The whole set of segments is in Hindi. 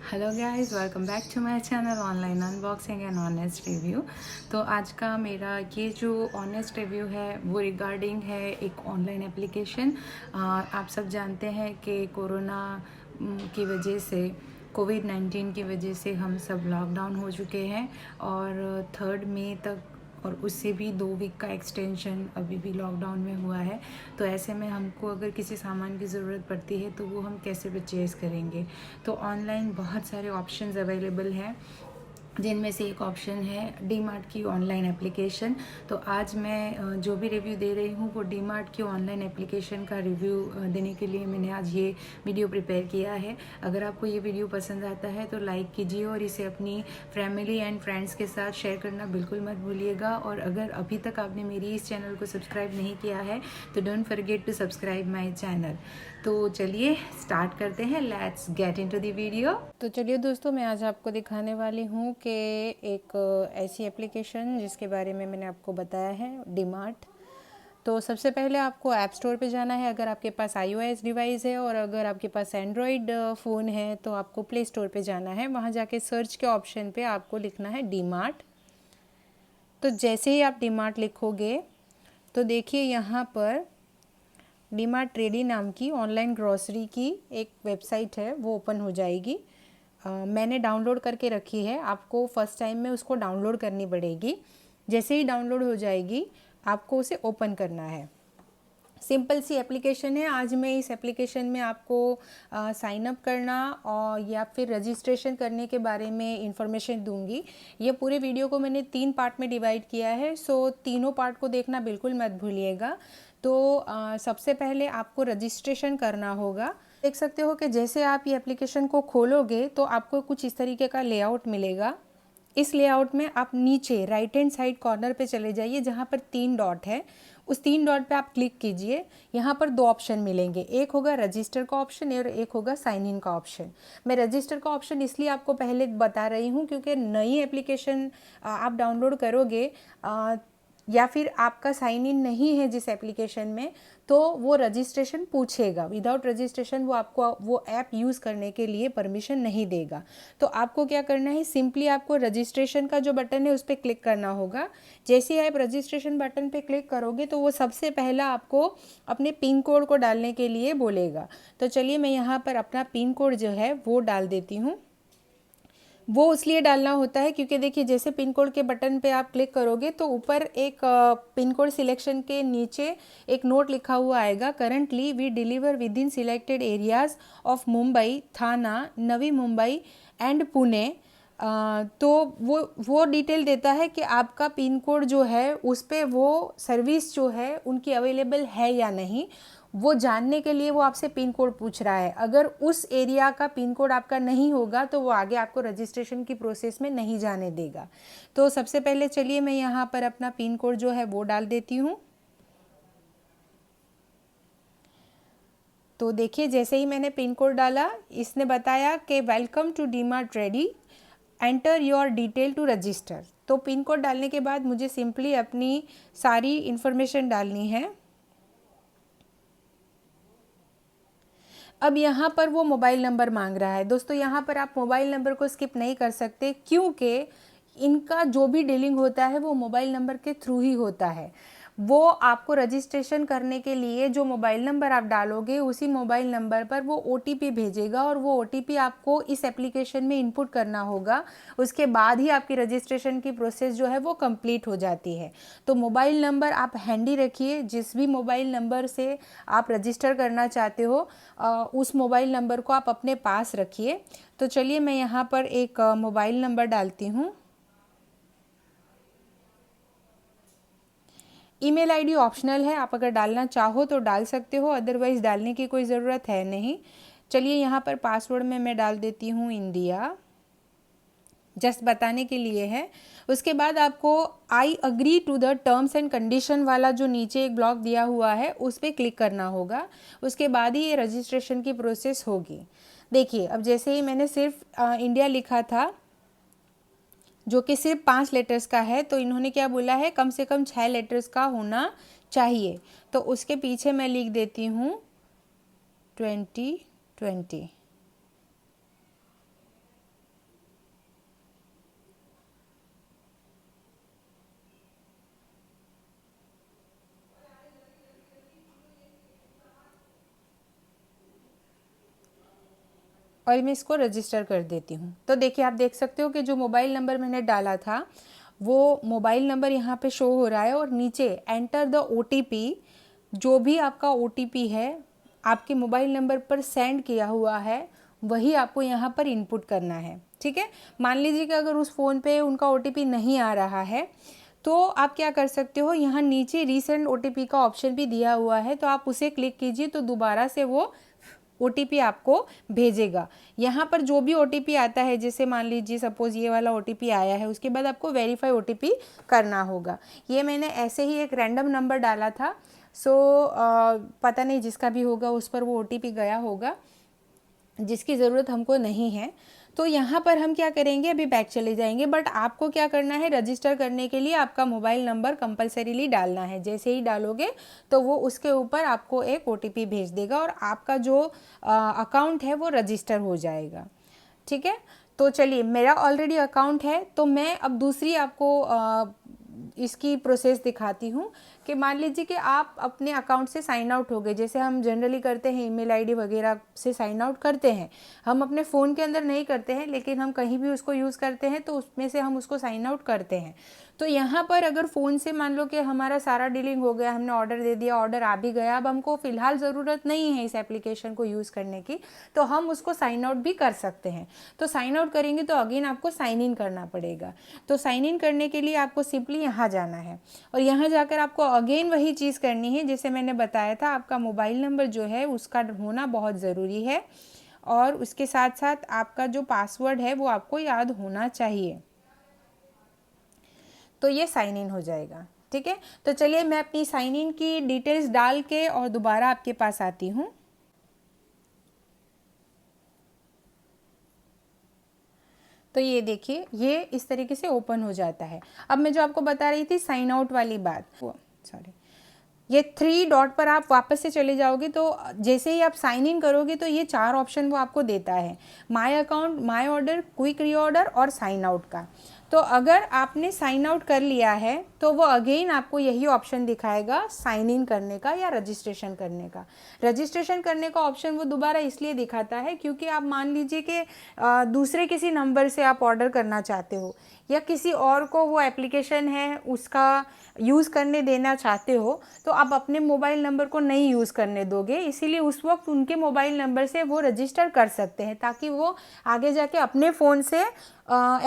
Hello guys, welcome back to my channel online unboxing and honest review. तो आज का मेरा ये जो ऑनेस्ट रिव्यू है वो रिगार्डिंग है एक ऑनलाइन एप्लीकेशन। आप सब जानते हैं कि कोरोना की वजह से कोविड-19 की वजह से हम सब लॉकडाउन हो चुके हैं और 3 मई तक और उससे भी 2 वीक का एक्सटेंशन अभी भी लॉकडाउन में हुआ है। तो ऐसे में हमको अगर किसी सामान की ज़रूरत पड़ती है तो वो हम कैसे परचेज़ करेंगे। तो ऑनलाइन बहुत सारे ऑप्शंस अवेलेबल हैं, जिनमें से एक ऑप्शन है डीमार्ट की ऑनलाइन एप्लीकेशन। तो आज मैं जो भी रिव्यू दे रही हूँ वो डीमार्ट की ऑनलाइन एप्लीकेशन का रिव्यू देने के लिए मैंने आज ये वीडियो प्रिपेयर किया है। अगर आपको ये वीडियो पसंद आता है तो लाइक कीजिए और इसे अपनी फैमिली एंड फ्रेंड्स के साथ शेयर करना बिल्कुल मत भूलिएगा। और अगर अभी तक आपने मेरी इस चैनल को सब्सक्राइब नहीं किया है तो don't forget to subscribe my channel. तो चलिए स्टार्ट करते हैं, let's get into the video. तो चलिए दोस्तों, मैं आज आपको दिखाने वाली हूँ कि एक ऐसी एप्लीकेशन जिसके बारे में मैंने आपको बताया है, डीमार्ट। तो सबसे पहले आपको ऐप स्टोर पे जाना है अगर आपके पास iOS डिवाइस है, और अगर आपके पास एंड्रॉयड फ़ोन है तो आपको प्ले स्टोर पे जाना है। वहाँ जाके सर्च के ऑप्शन पे आपको लिखना है डीमार्ट। तो जैसे ही आप डीमार्ट लिखोगे तो देखिए यहाँ पर डीमार्ट रेडी नाम की ऑनलाइन ग्रॉसरी की एक वेबसाइट है, वो ओपन हो जाएगी। मैंने डाउनलोड करके रखी है, आपको फ़र्स्ट टाइम में उसको डाउनलोड करनी पड़ेगी। जैसे ही डाउनलोड हो जाएगी आपको उसे ओपन करना है। सिंपल सी एप्लीकेशन है। आज मैं इस एप्लीकेशन में आपको साइन अप करना और या फिर रजिस्ट्रेशन करने के बारे में इंफॉर्मेशन दूंगी। ये पूरे वीडियो को मैंने 3 पार्ट में डिवाइड किया है, सो तीनों पार्ट को देखना बिल्कुल मत भूलिएगा। तो सबसे पहले आपको रजिस्ट्रेशन करना होगा। देख सकते हो कि जैसे आप ये एप्लीकेशन को खोलोगे तो आपको कुछ इस तरीके का लेआउट मिलेगा। इस लेआउट में आप नीचे राइट हैंड साइड कॉर्नर पे चले जाइए, जहाँ पर 3 डॉट है, उस 3 डॉट पे आप क्लिक कीजिए। यहाँ पर 2 ऑप्शन मिलेंगे, एक होगा रजिस्टर का ऑप्शन और एक होगा साइन इन का ऑप्शन। मैं रजिस्टर का ऑप्शन इसलिए आपको पहले बता रही हूँ क्योंकि नई एप्लीकेशन आप डाउनलोड करोगे या फिर आपका साइन इन नहीं है जिस एप्लीकेशन में, तो वो रजिस्ट्रेशन पूछेगा। विदाउट रजिस्ट्रेशन वो आपको वो ऐप यूज़ करने के लिए परमिशन नहीं देगा। तो आपको क्या करना है, सिंपली आपको रजिस्ट्रेशन का जो बटन है उस पर क्लिक करना होगा। जैसे ही आप रजिस्ट्रेशन बटन पे क्लिक करोगे तो वो सबसे पहला आपको अपने पिन कोड को डालने के लिए बोलेगा। तो चलिए मैं यहाँ पर अपना पिन कोड जो है वो डाल देती हूँ। वो इसलिए डालना होता है क्योंकि देखिए जैसे पिन कोड के बटन पे आप क्लिक करोगे तो ऊपर एक पिन कोड सिलेक्शन के नीचे एक नोट लिखा हुआ आएगा, currently we deliver within selected areas of Mumbai, Thane, Navi Mumbai and Pune. तो वो डिटेल देता है कि आपका पिन कोड जो है उस पर वो सर्विस जो है उनकी अवेलेबल है या नहीं। वो जानने के लिए वो आपसे पिन कोड पूछ रहा है। अगर उस एरिया का पिन कोड आपका नहीं होगा तो वो आगे आपको रजिस्ट्रेशन की प्रोसेस में नहीं जाने देगा। तो सबसे पहले चलिए मैं यहाँ पर अपना पिन कोड जो है वो डाल देती हूँ। तो देखिए जैसे ही मैंने पिन कोड डाला, इसने बताया कि welcome to DMart ready, enter your detail to register. तो पिन कोड डालने के बाद मुझे सिंपली अपनी सारी इन्फॉर्मेशन डालनी है। अब यहाँ पर वो मोबाइल नंबर मांग रहा है। दोस्तों यहाँ पर आप मोबाइल नंबर को स्किप नहीं कर सकते क्योंकि इनका जो भी डीलिंग होता है वो मोबाइल नंबर के थ्रू ही होता है। वो आपको रजिस्ट्रेशन करने के लिए जो मोबाइल नंबर आप डालोगे उसी मोबाइल नंबर पर वो OTP भेजेगा और वो OTP आपको इस एप्लीकेशन में इनपुट करना होगा। उसके बाद ही आपकी रजिस्ट्रेशन की प्रोसेस जो है वो कंप्लीट हो जाती है। तो मोबाइल नंबर आप हैंडी रखिए, जिस भी मोबाइल नंबर से आप रजिस्टर करना चाहते हो उस मोबाइल नंबर को आप अपने पास रखिए। तो चलिए मैं यहाँ पर एक मोबाइल नंबर डालती हूँ। ईमेल आईडी ऑप्शनल है, आप अगर डालना चाहो तो डाल सकते हो, अदरवाइज़ डालने की कोई ज़रूरत है नहीं। चलिए यहाँ पर पासवर्ड में मैं डाल देती हूँ इंडिया, जस्ट बताने के लिए है। उसके बाद आपको I agree to the terms and condition वाला जो नीचे एक ब्लॉक दिया हुआ है उस पर क्लिक करना होगा। उसके बाद ही ये रजिस्ट्रेशन की प्रोसेस होगी। देखिए अब जैसे ही मैंने सिर्फ इंडिया लिखा था जो कि सिर्फ 5 लेटर्स का है, तो इन्होंने क्या बोला है, कम से कम 6 लेटर्स का होना चाहिए। तो उसके पीछे मैं लिख देती हूँ 2020। और मैं इसको रजिस्टर कर देती हूँ। तो देखिए, आप देख सकते हो कि जो मोबाइल नंबर मैंने डाला था वो मोबाइल नंबर यहाँ पे शो हो रहा है और नीचे एंटर द OTP, जो भी आपका OTP है आपके मोबाइल नंबर पर सेंड किया हुआ है वही आपको यहाँ पर इनपुट करना है। ठीक है, मान लीजिए कि अगर उस फ़ोन पे उनका OTP नहीं आ रहा है तो आप क्या कर सकते हो, यहाँ नीचे रीसेंड OTP का ऑप्शन भी दिया हुआ है, तो आप उसे क्लिक कीजिए तो दोबारा से वो OTP आपको भेजेगा। यहाँ पर जो भी OTP आता है, जैसे मान लीजिए सपोज़ ये वाला OTP आया है, उसके बाद आपको वेरीफाई OTP करना होगा। ये मैंने ऐसे ही एक रैंडम नंबर डाला था, पता नहीं जिसका भी होगा उस पर वो OTP गया होगा जिसकी ज़रूरत हमको नहीं है। तो यहाँ पर हम क्या करेंगे, अभी बैक चले जाएंगे, बट आपको क्या करना है, रजिस्टर करने के लिए आपका मोबाइल नंबर कंपलसरीली डालना है। जैसे ही डालोगे तो वो उसके ऊपर आपको एक OTP भेज देगा और आपका जो अकाउंट है वो रजिस्टर हो जाएगा। ठीक है, तो चलिए, मेरा ऑलरेडी अकाउंट है तो मैं अब दूसरी आपको इसकी प्रोसेस दिखाती हूँ कि मान लीजिए कि आप अपने अकाउंट से साइन आउट हो गए, जैसे हम जनरली करते हैं, ईमेल आईडी वगैरह से साइन आउट करते हैं। हम अपने फ़ोन के अंदर नहीं करते हैं, लेकिन हम कहीं भी उसको यूज़ करते हैं तो उसमें से हम उसको साइन आउट करते हैं। तो यहाँ पर अगर फ़ोन से मान लो कि हमारा सारा डीलिंग हो गया, हमने ऑर्डर दे दिया, ऑर्डर आ भी गया, अब हमको फ़िलहाल ज़रूरत नहीं है इस एप्लीकेशन को यूज़ करने की, तो हम उसको साइन आउट भी कर सकते हैं। तो साइन आउट करेंगे तो अगेन आपको साइन इन करना पड़ेगा। तो साइन इन करने के लिए आपको सिंपली यहाँ जाना है और यहाँ जाकर आपको अगेन वही चीज़ करनी है जैसे मैंने बताया था। आपका मोबाइल नंबर जो है उसका होना बहुत ज़रूरी है और उसके साथ साथ आपका जो पासवर्ड है वो आपको याद होना चाहिए, तो ये साइन इन हो जाएगा। ठीक है, तो चलिए मैं अपनी साइन इन की डिटेल्स डाल के और दोबारा आपके पास आती हूँ। तो ये देखिए, ये इस तरीके से ओपन हो जाता है। अब मैं जो आपको बता रही थी साइन आउट वाली बात, सॉरी, ये 3 डॉट पर आप वापस से चले जाओगे तो जैसे ही आप साइन इन करोगे तो ये 4 ऑप्शन वो आपको देता है, my account, my order, quick reorder और साइन आउट का। तो अगर आपने साइन आउट कर लिया है तो वो अगेन आपको यही ऑप्शन दिखाएगा साइन इन करने का या रजिस्ट्रेशन करने का। रजिस्ट्रेशन करने का ऑप्शन वो दोबारा इसलिए दिखाता है क्योंकि आप मान लीजिए कि दूसरे किसी नंबर से आप ऑर्डर करना चाहते हो या किसी और को वो एप्लीकेशन है उसका यूज़ करने देना चाहते हो, तो आप अपने मोबाइल नंबर को नहीं यूज़ करने दोगे, इसीलिए उस वक्त उनके मोबाइल नंबर से वो रजिस्टर कर सकते हैं ताकि वो आगे जाके अपने फ़ोन से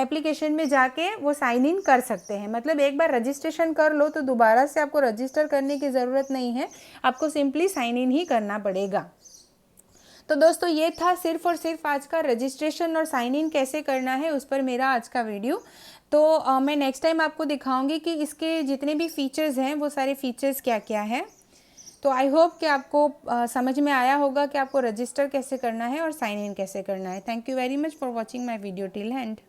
एप्लीकेशन में जाके वो साइन इन कर सकते हैं। मतलब एक बार रजिस्ट्रेशन कर लो तो दोबारा से आपको रजिस्टर करने की ज़रूरत नहीं है, आपको सिंपली साइन इन ही करना पड़ेगा। तो दोस्तों, ये था सिर्फ और सिर्फ आज का रजिस्ट्रेशन और साइन इन कैसे करना है उस पर मेरा आज का वीडियो। तो मैं नेक्स्ट टाइम आपको दिखाऊंगी कि इसके जितने भी फीचर्स हैं वो सारे फीचर्स क्या क्या हैं। तो आई होप कि आपको समझ में आया होगा कि आपको रजिस्टर कैसे करना है और साइन इन कैसे करना है। Thank you very much for watching my video till and.